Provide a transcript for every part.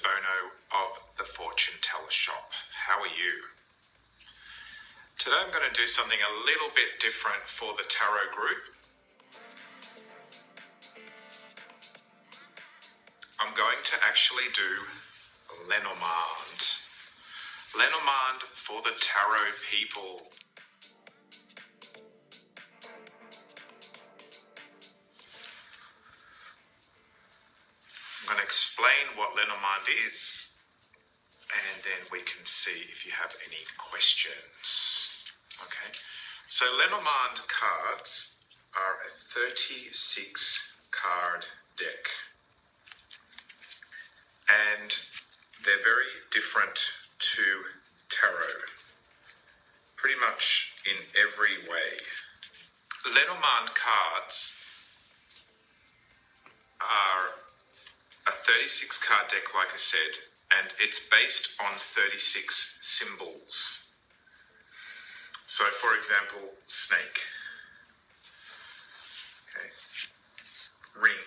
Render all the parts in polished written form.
Debono of the Fortune Teller Shop. How are you? Today I'm going to do something a little bit different for the tarot group. I'm going to actually do Lenormand. Lenormand for the tarot people. I'm going to explain what Lenormand is, and then we can see if you have any questions. Okay, so Lenormand cards are a 36 card deck, and they're very different to tarot, pretty much in every way. Lenormand cards are a 36 card deck, like I said, and it's based on 36 symbols. So, for example, snake, okay, ring,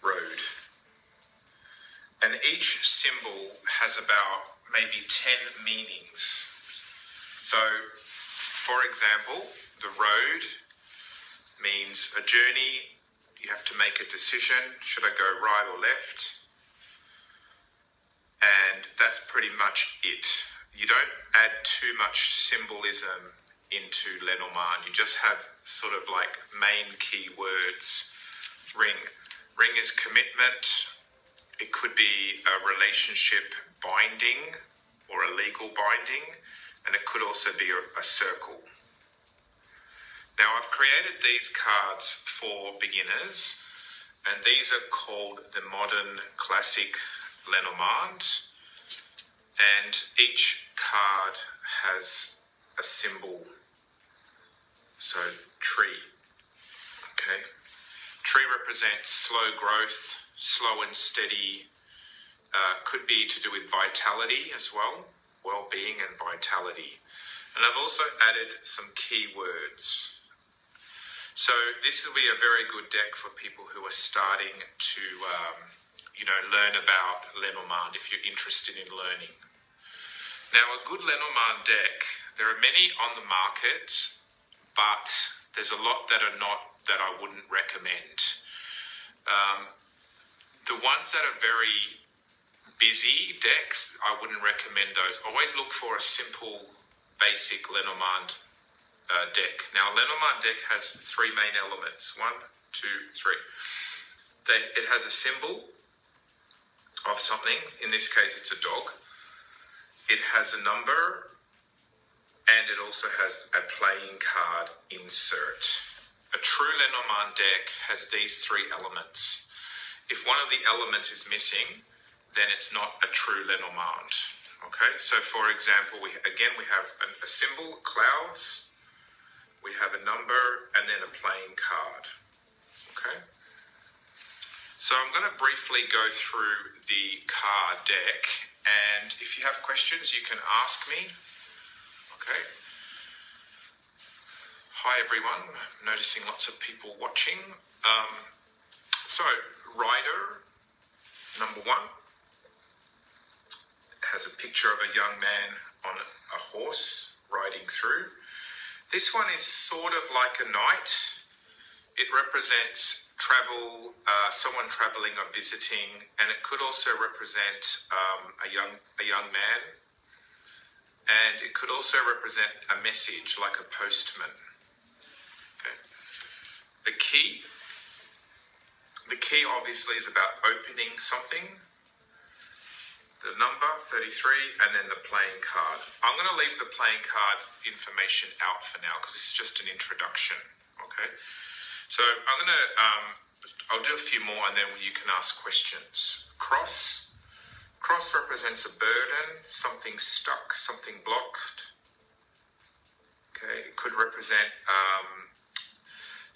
road, and each symbol has about maybe 10 meanings. So, for example, the road means a journey. You have to make a decision. Should I go right or left? And that's pretty much it. You don't add too much symbolism into Lenormand. You just have sort of like main key words. Ring. Ring is commitment. It could be a relationship binding or a legal binding. And it could also be a circle. Now, I've created these cards for beginners, and these are called the Modern Classic Lenormand, and each card has a symbol. So, tree, okay? Tree represents slow growth, slow and steady, could be to do with vitality as well, well-being and vitality. And I've also added some keywords. So this will be a very good deck for people who are starting to, learn about Lenormand if you're interested in learning. Now, a good Lenormand deck, there are many on the market, but there's a lot that are not, that I wouldn't recommend. The ones that are very busy decks, I wouldn't recommend those. Always look for a simple, basic Lenormand deck. Now, Lenormand deck has three main elements. 1, 2, 3. It has a symbol of something. In this case, it's a dog. It has a number, and it also has a playing card insert. A true Lenormand deck has these three elements. If one of the elements is missing, then it's not a true Lenormand. Okay, so for example, we have a symbol, clouds. We have a number and then a playing card. Okay. So I'm going to briefly go through the card deck, and if you have questions, you can ask me. Okay. Hi everyone. I'm noticing lots of people watching. So rider number 1 has a picture of a young man on a horse riding through. This one is sort of like a knight. It represents travel, someone traveling or visiting, and it could also represent a young man, and it could also represent a message like a postman. Okay. The key obviously is about opening something. The number 33, and then the playing card. I'm going to leave the playing card information out for now because this is just an introduction. Okay, so I'll do a few more and then you can ask questions. Cross represents a burden, something stuck, something blocked. Okay, it could represent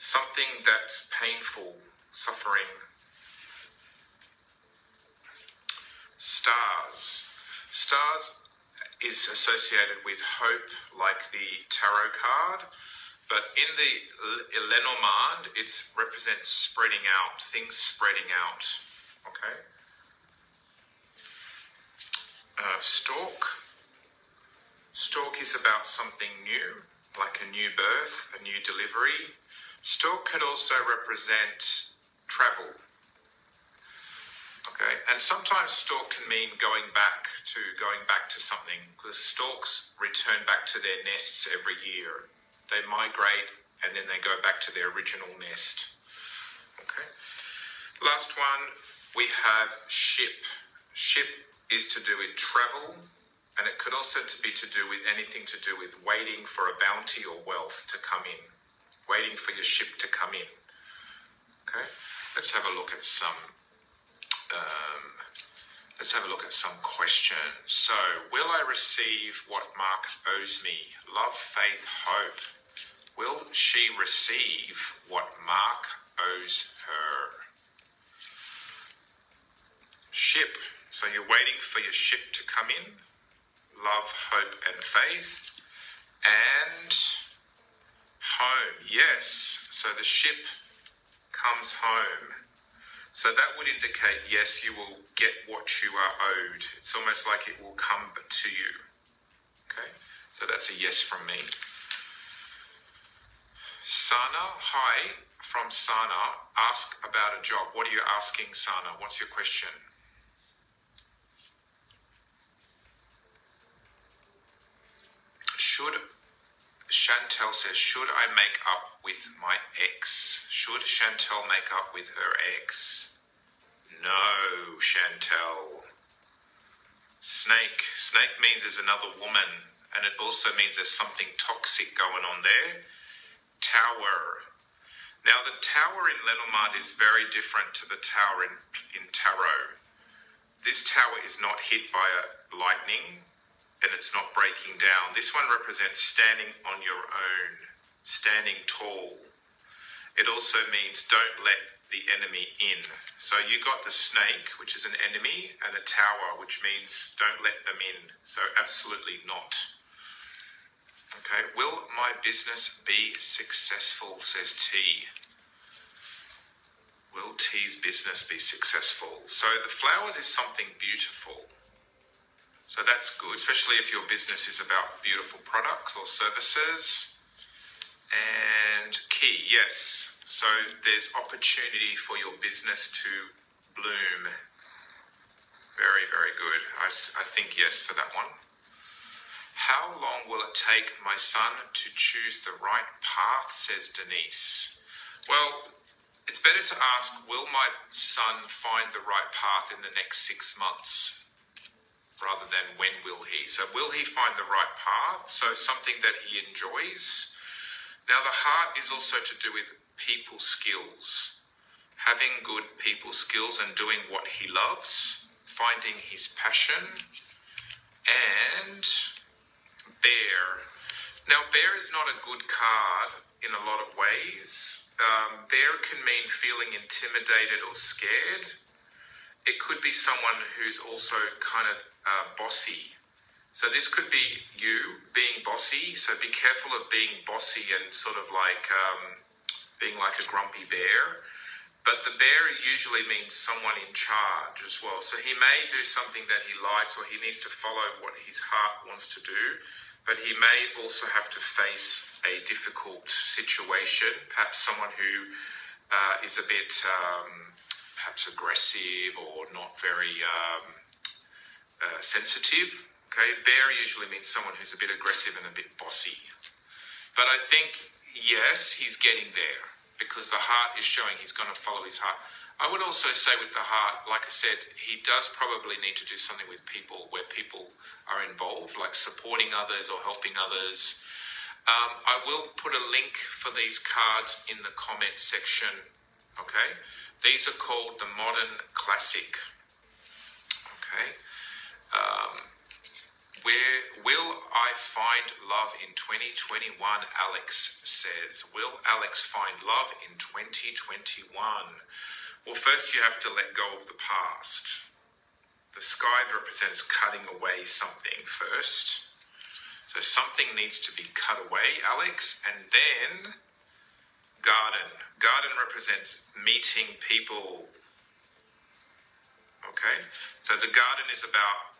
something that's painful, suffering. Stars is associated with hope, like the tarot card, But in the Lenormand, it represents spreading out, things spreading out. Okay. Stork. Stork is about something new, like a new birth, a new delivery. Stork could also represent travel. Okay, and sometimes stork can mean going back to something, because storks return back to their nests every year. They migrate and then they go back to their original nest. Okay. Last one, we have ship. Ship is to do with travel, and it could also be to do with anything to do with waiting for a bounty or wealth to come in. Waiting for your ship to come in. Okay. Let's have a look at some questions. So, will I receive what Mark owes me? Love, faith, hope. Will she receive what Mark owes her? Ship. So you're waiting for your ship to come in. Love, hope, and faith. And home. Yes. So the ship comes home. So that would indicate, yes, you will get what you are owed. It's almost like it will come to you. Okay, so that's a yes from me. Sana, hi, from Sana. Ask about a job. What are you asking, Sana? What's your question? Chantel says, should I make up with my ex? Should Chantel make up with her ex? No, Chantel. Snake. Snake means there's another woman, and it also means there's something toxic going on there. Tower. Now, the tower in Lenormand is very different to the tower in Tarot. This tower is not hit by a lightning, and it's not breaking down. This one represents standing on your own, standing tall. It also means don't let the enemy in. So you got the snake, which is an enemy, and a tower, which means don't let them in. So absolutely not. Okay, will my business be successful, says T. Will T's business be successful? So the flowers is something beautiful. So that's good, especially if your business is about beautiful products or services. And key, yes. So there's opportunity for your business to bloom. Very, very good. I think yes for that one. How long will it take my son to choose the right path, says Denise. Well, it's better to ask, will my son find the right path in the next 6 months? Rather than when will he. So will he find the right path? So something that he enjoys. Now the heart is also to do with people skills. Having good people skills and doing what he loves. Finding his passion. And bear. Now bear is not a good card in a lot of ways. Bear can mean feeling intimidated or scared. It could be someone who's also kind of bossy. So this could be you being bossy. So be careful of being bossy and sort of like being like a grumpy bear. But the bear usually means someone in charge as well. So he may do something that he likes, or he needs to follow what his heart wants to do. But he may also have to face a difficult situation. Perhaps someone who is a bit perhaps aggressive or not very sensitive. Okay, bear usually means someone who's a bit aggressive and a bit bossy. But I think, yes, he's getting there because the heart is showing he's going to follow his heart. I would also say with the heart, like I said, he does probably need to do something with people where people are involved, like supporting others or helping others. I will put a link for these cards in the comment section. Okay, these are called the Modern Classic. Okay, where will I find love in 2021? Alex says, will Alex find love in 2021? Well, first you have to let go of the past. The sky represents cutting away something first. So something needs to be cut away, Alex. And then garden. Garden represents meeting people. Okay? So the garden is about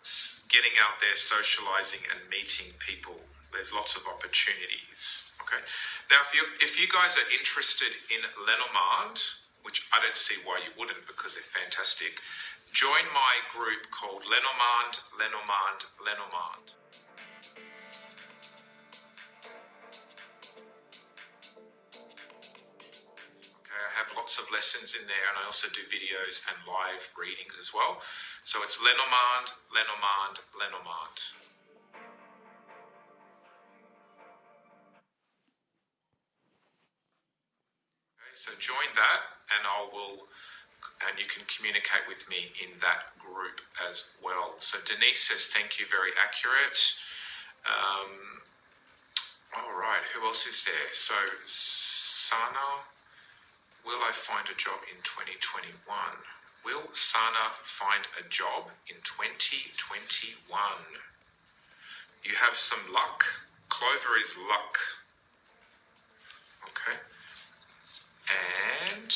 getting out there, socializing and meeting people. There's lots of opportunities. Okay? Now, if you guys are interested in Lenormand, which I don't see why you wouldn't because they're fantastic, join my group called Lenormand. I have lots of lessons in there, and I also do videos and live readings as well. So it's Lenormand. Okay, so join that, and you can communicate with me in that group as well. So Denise says, thank you, very accurate. All right, who else is there? So Sana. Will I find a job in 2021? Will Sana find a job in 2021? You have some luck. Clover is luck. Okay. And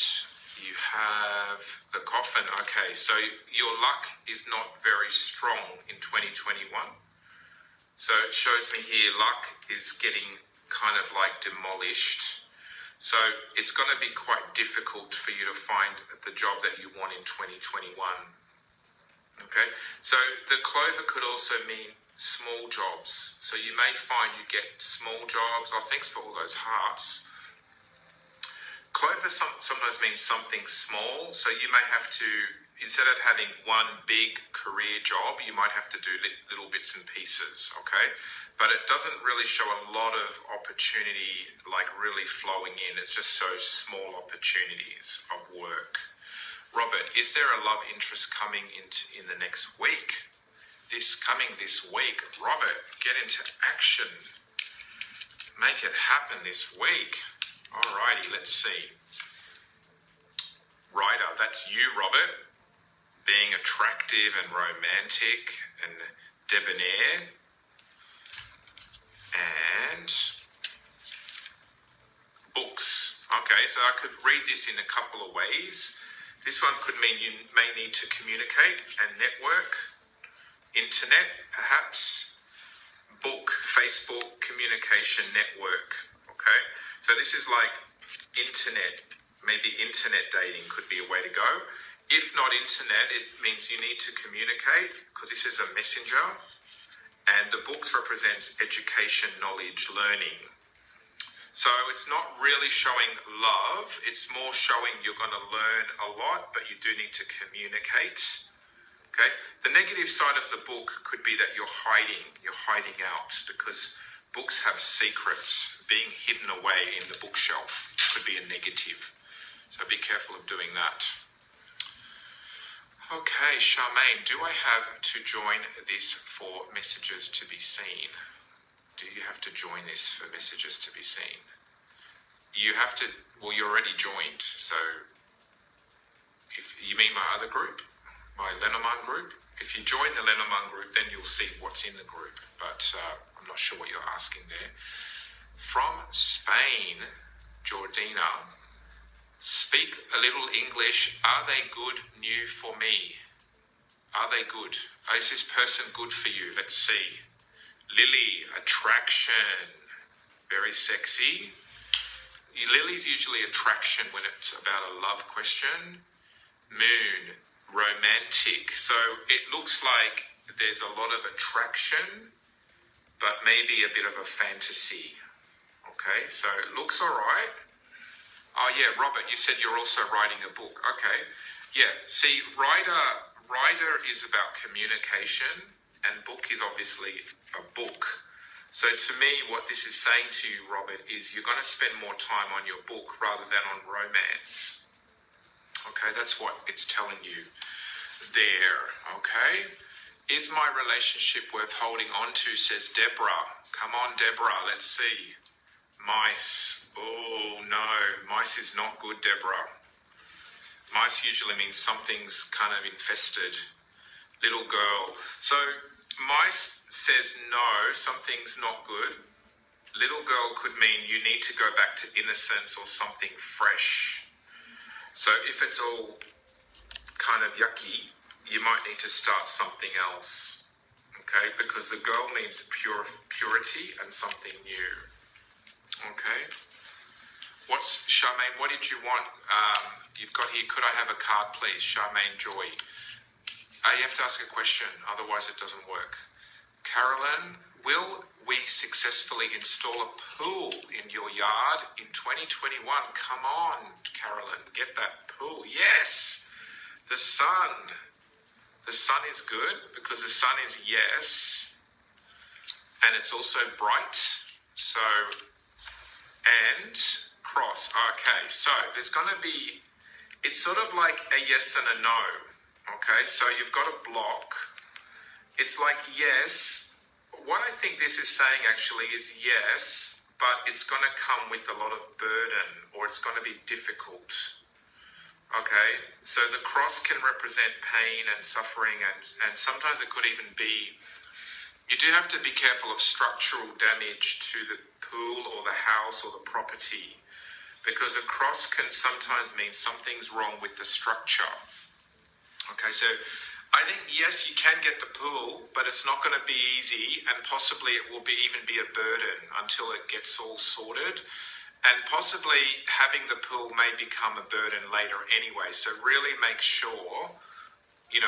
you have the coffin. Okay, so your luck is not very strong in 2021. So it shows me here luck is getting kind of like demolished. So it's going to be quite difficult for you to find the job that you want in 2021. Okay, so the clover could also mean small jobs. So you may find you get small jobs. Oh, thanks for all those hearts. Clover sometimes means something small. So you may have to, instead of having one big career job, you might have to do little bits and pieces, okay? But it doesn't really show a lot of opportunity, like really flowing in. It's just so small opportunities of work. Robert, is there a love interest coming in the next week? This week. Robert, get into action. Make it happen this week. Alrighty, let's see. Ryder, that's you, Robert. Being attractive and romantic and debonair. And books. Okay, so I could read this in a couple of ways. This one could mean you may need to communicate and network. Internet, perhaps. Book, Facebook, communication, network. Okay, so this is like internet. Maybe internet dating could be a way to go. If not internet, it means you need to communicate because this is a messenger. And the books represents education, knowledge, learning. So it's not really showing love. It's more showing you're going to learn a lot, but you do need to communicate. Okay. The negative side of the book could be that you're hiding out because books have secrets. Being hidden away in the bookshelf could be a negative. So be careful of doing that. Okay, Charmaine, do I have to join this for messages to be seen? Do you have to join this for messages to be seen? You have to, well, you're already joined. So if you mean my other group, my Lenormand group, if you join the Lenormand group, then you'll see what's in the group. But I'm not sure what you're asking there. From Spain, Jordina. Speak a little English. Are they good new for me? Are they good? Is this person good for you? Let's see. Lily, attraction. Very sexy. Lily's usually attraction when it's about a love question. Moon, romantic. So it looks like there's a lot of attraction, but maybe a bit of a fantasy. Okay, so it looks all right. Oh yeah, Robert, you said you're also writing a book. Okay, yeah. See, writer is about communication, and book is obviously a book. So to me, what this is saying to you, Robert, is you're going to spend more time on your book rather than on romance. Okay, that's what it's telling you there. Okay, is my relationship worth holding on to? Says Deborah. Come on, Deborah. Let's see. Mice. Oh no, mice is not good, Deborah. Mice usually means something's kind of infested. Little girl. So Mice says no, something's not good. Little girl could mean you need to go back to innocence or something fresh. So if it's all kind of yucky, you might need to start something else. Okay, because the girl means purity and something new. Okay. What's Charmaine? What did you want? You've got here. Could I have a card, please? Charmaine Joy. You have to ask a question, otherwise it doesn't work. Carolyn, will we successfully install a pool in your yard in 2021? Come on, Carolyn, get that pool. Yes, the sun. The sun is good because the sun is yes, and it's also bright. So, and cross. Okay, so there's going to be, it's sort of like a yes and a no. Okay, so you've got a block. It's like yes. What I think this is saying actually is yes, but it's going to come with a lot of burden, or it's going to be difficult. Okay, so the cross can represent pain and suffering, and sometimes it could even be, you do have to be careful of structural damage to the pool or the house or the property, because a cross can sometimes mean something's wrong with the structure. Okay, so I think, yes, you can get the pool, but it's not going to be easy, and possibly it will even be a burden until it gets all sorted. And possibly having the pool may become a burden later anyway. So really make sure you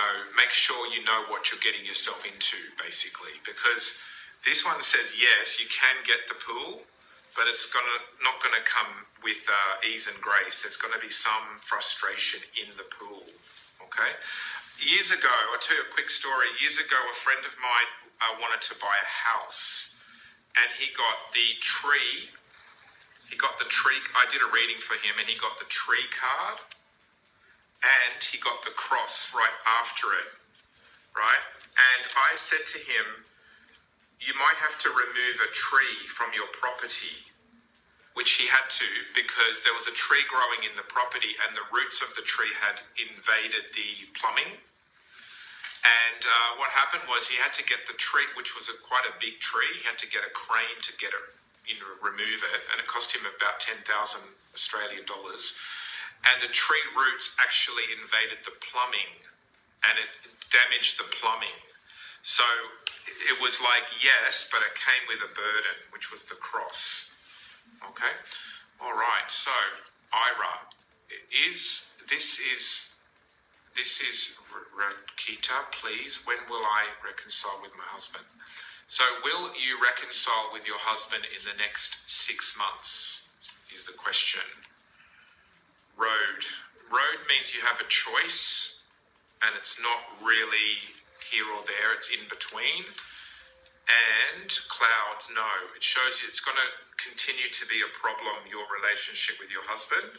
know what you're getting yourself into, basically. Because this one says, yes, you can get the pool, but it's not going to come with ease and grace. There's going to be some frustration in the pool. Okay. Years ago, I'll tell you a quick story. Years ago, a friend of mine wanted to buy a house, and he got the tree. I did a reading for him, and he got the tree card, and he got the cross right after it, right? And I said to him, you might have to remove a tree from your property, which he had to, because there was a tree growing in the property and the roots of the tree had invaded the plumbing. And what happened was he had to get the tree, which was quite a big tree. He had to get a crane to get it, remove it, and it cost him about 10,000 Australian dollars. And the tree roots actually invaded the plumbing, and it damaged the plumbing. So it was like yes, but it came with a burden, which was the cross. Okay, all right. So Ira, this is Rakita. Please, when will I reconcile with my husband? So will you reconcile with your husband in the next 6 months? Is the question. Road means you have a choice, and it's not really here or there. It's in between. And clouds, no. It shows you it's going to continue to be a problem, your relationship with your husband.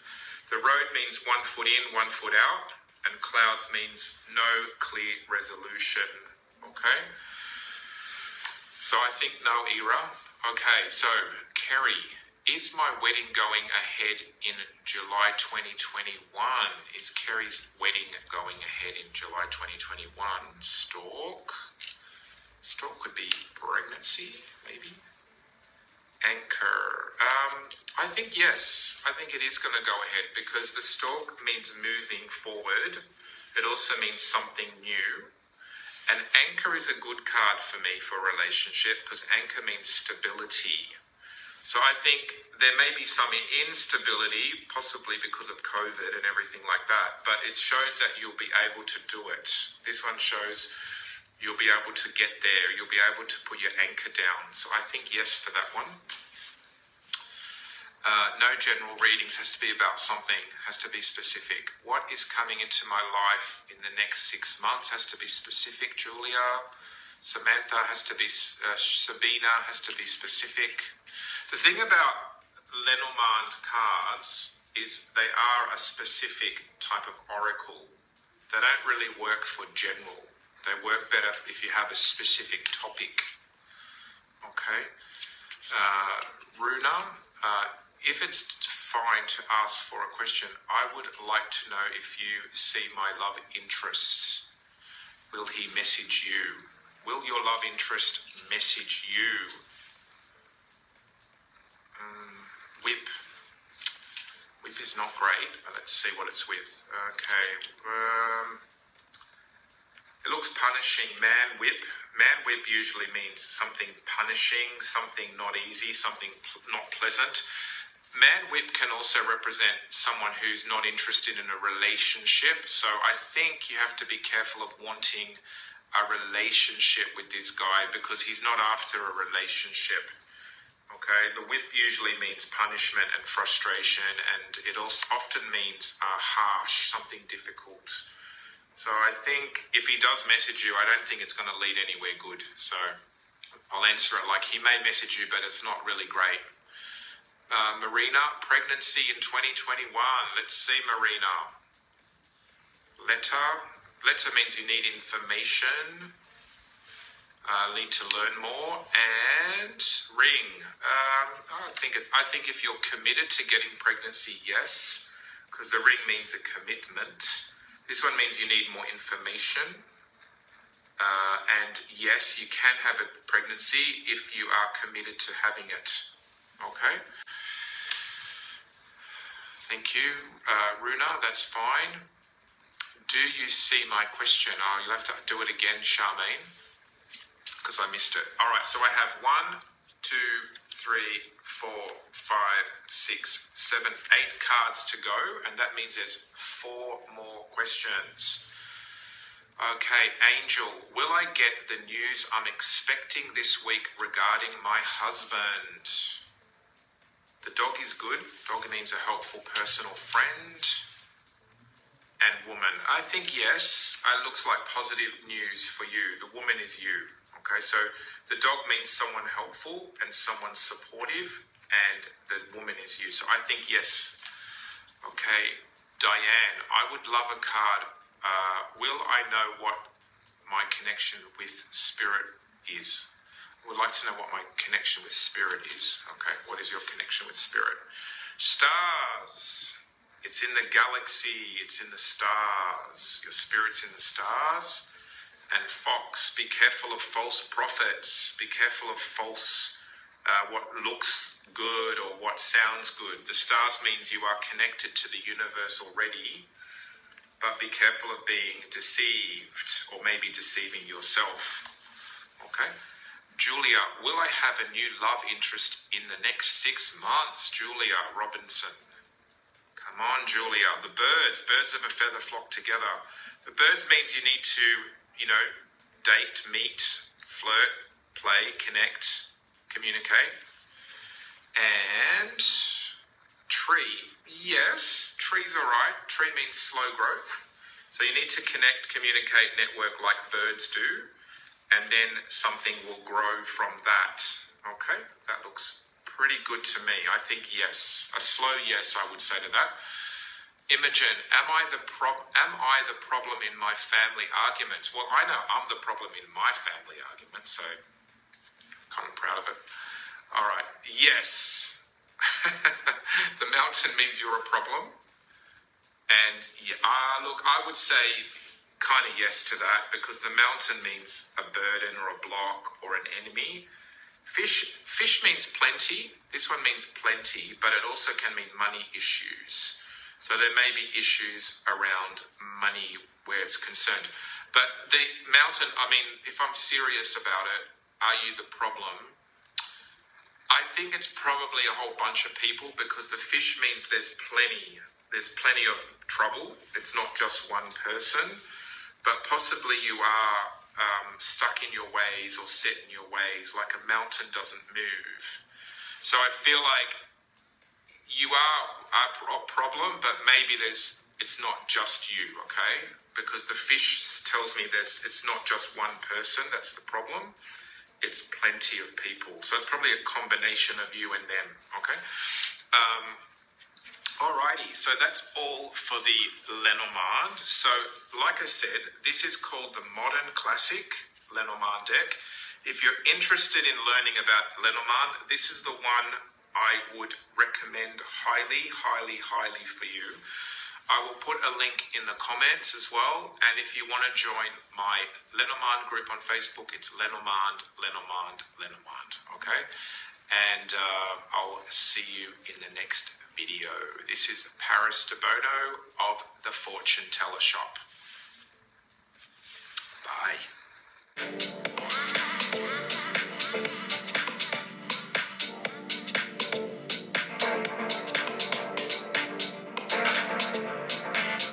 The road means 1 foot in, 1 foot out. And clouds means no clear resolution. Okay? So I think no, Ira. Okay, so Kerry, is my wedding going ahead in July 2021? Is Kerry's wedding going ahead in July 2021? Stalk could be pregnancy, maybe. Anchor. I think yes. I think it is going to go ahead, because the stalk means moving forward. It also means something new. And anchor is a good card for me for a relationship, because anchor means stability. So I think there may be some instability, possibly because of COVID and everything like that, but it shows that you'll be able to do it. This one shows you'll be able to get there. You'll be able to put your anchor down. So I think yes for that one. No general readings, has to be about something, has to be specific. What is coming into my life in the next 6 months has to be specific, Julia. Samantha has to be, Sabina has to be specific. The thing about Lenormand cards is they are a specific type of oracle. They don't really work for general. They work better if you have a specific topic. Okay. Runa, if it's fine to ask for a question, I would like to know if you see my love interests. Will he message you? Will your love interest message you? Whip. Whip is not great. Let's see what it's with. Okay. It looks punishing. Man whip. Man whip usually means something punishing, something not easy, something not pleasant. Man whip can also represent someone who's not interested in a relationship. So I think you have to be careful of wanting a relationship with this guy because he's not after a relationship. Okay, the whip usually means punishment and frustration, and it also often means harsh, something difficult. So I think if he does message you, I don't think it's going to lead anywhere good. So I'll answer it like he may message you, but it's not really great. Marina, pregnancy in 2021. Let's see, Marina. Letter. Letter means you need information. Need to learn more. And ring. I think if you're committed to getting pregnancy, yes, because the ring means a commitment. This one means you need more information. And yes, you can have a pregnancy if you are committed to having it. Okay? Thank you, Runa. That's fine. Do you see my question? Oh, you'll have to do it again, Charmaine, because I missed it. All right, so I have 1, 2, 3, 4, 5, 6, 7, 8 cards to go, and that means there's 4 more questions. Okay, Angel, will I get the news I'm expecting this week regarding my husband? The dog is good. Dog means a helpful person or friend. And woman, I think yes. It looks like positive news for you. The woman is you. Okay, so the dog means someone helpful and someone supportive, and the woman is you. So I think yes. Okay, Diane, I would love a card. Will I know what my connection with spirit is? I would like to know what my connection with spirit is. Okay, what is your connection with spirit? Stars. It's in the galaxy. It's in the stars. Your spirit's in the stars. And fox, be careful of false prophets. Be careful of false, what looks good or what sounds good. The stars means you are connected to the universe already, but be careful of being deceived or maybe deceiving yourself. Okay? Julia, will I have a new love interest in the next 6 months? Julia Robinson. Come on, Julia. The birds of a feather flock together. The birds means you need to, date, meet, flirt, play, connect, communicate. And tree. Yes, tree's all right. Tree means slow growth. So you need to connect, communicate, network like birds do. And then something will grow from that. Okay, that looks pretty good to me. I think yes. A slow yes, I would say to that. Imogen, am I the problem in my family arguments? Well, I know I'm the problem in my family arguments, so kind of proud of it. All right, yes. The mountain means you're a problem. And look, I would say kind of yes to that, because the mountain means a burden or a block or an enemy. Fish means plenty. This one means plenty, but it also can mean money issues. So there may be issues around money where it's concerned. But the mountain, if I'm serious about it, are you the problem? I think it's probably a whole bunch of people, because the fish means there's plenty of trouble. It's not just one person, but possibly you are stuck in your ways or set in your ways, like a mountain doesn't move. So I feel like you are a problem, but maybe it's not just you, okay? Because the fish tells me that it's not just one person that's the problem. It's plenty of people. So it's probably a combination of you and them, okay? Alrighty, so that's all for the Lenormand. So, like I said, this is called the Modern Classic Lenormand deck. If you're interested in learning about Lenormand, this is the one I would recommend highly, highly, highly for you. I will put a link in the comments as well. And if you want to join my Lenormand group on Facebook, it's Lenormand. Okay? And I'll see you in the next video. This is Paris Debono of the Fortune Teller Shop. Bye.